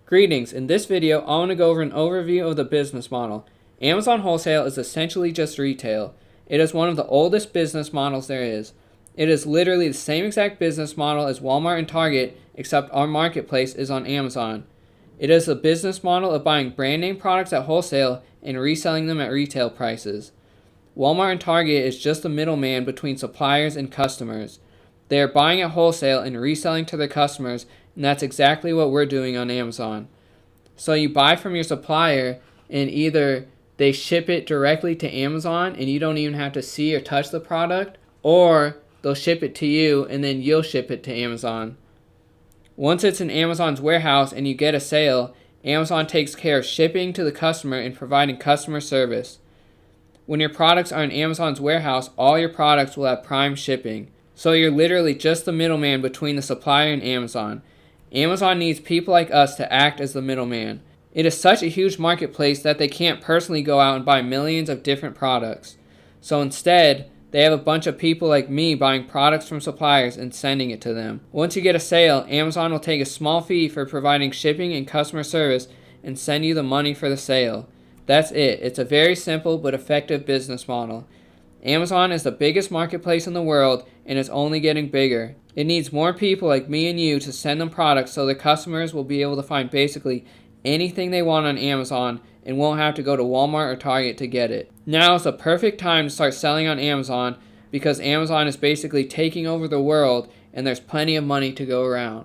Greetings, in this video I want to go over an overview of the business model. Amazon Wholesale is essentially just retail. It is one of the oldest business models there is. It is literally the same exact business model as Walmart and Target, except our marketplace is on Amazon. It is a business model of buying brand name products at wholesale and reselling them at retail prices. Walmart and Target is just the middleman between suppliers and customers. They are buying at wholesale and reselling to their customers, and that's exactly what we're doing on Amazon. So you buy from your supplier, and either they ship it directly to Amazon and you don't even have to see or touch the product, or they'll ship it to you and then you'll ship it to Amazon. Once it's in Amazon's warehouse and you get a sale, Amazon takes care of shipping to the customer and providing customer service. When your products are in Amazon's warehouse, all your products will have prime shipping. So you're literally just the middleman between the supplier and Amazon. Amazon needs people like us to act as the middleman. It is such a huge marketplace that they can't personally go out and buy millions of different products. So instead, they have a bunch of people like me buying products from suppliers and sending it to them. Once you get a sale, Amazon will take a small fee for providing shipping and customer service and send you the money for the sale. That's it. It's a very simple but effective business model. Amazon is the biggest marketplace in the world and is only getting bigger. It needs more people like me and you to send them products so their customers will be able to find basically anything they want on Amazon and won't have to go to Walmart or Target to get it. Now is the perfect time to start selling on Amazon because Amazon is basically taking over the world and there's plenty of money to go around.